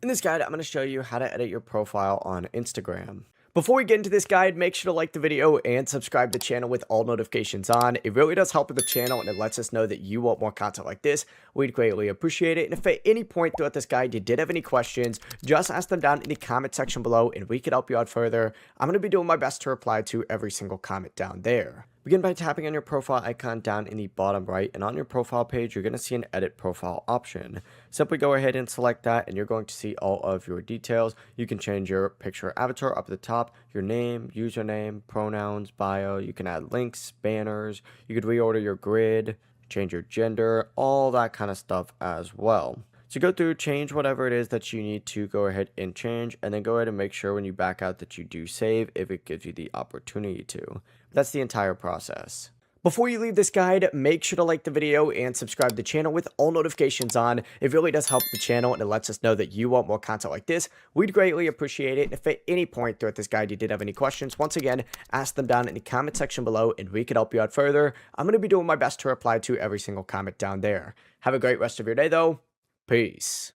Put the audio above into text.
In this guide, I'm going to show you how to edit your profile on Instagram. Before we get into this guide, make sure to like the video and subscribe to the channel with all notifications on. It really does help with the channel and it lets us know that you want more content like this. We'd greatly appreciate it. And if at any point throughout this guide you did have any questions, just ask them down in the comment section below and we could help you out further. I'm going to be doing my best to reply to every single comment down there. Begin by tapping on your profile icon down in the bottom right, and on your profile page, you're going to see an edit profile option. Simply go ahead and select that, and you're going to see all of your details. You can change your picture avatar up at the top, your name, username, pronouns, bio. You can add links, banners. You could reorder your grid, change your gender, all that kind of stuff as well. So go through, change whatever it is that you need to go ahead and change, and then go ahead and make sure when you back out that you do save if it gives you the opportunity to. That's the entire process. Before you leave this guide, make sure to like the video and subscribe to the channel with all notifications on. It really does help the channel and it lets us know that you want more content like this. We'd greatly appreciate it. If at any point throughout this guide you did have any questions, once again, ask them down in the comment section below and we could help you out further. I'm going to be doing my best to reply to every single comment down there. Have a great rest of your day though. Peace.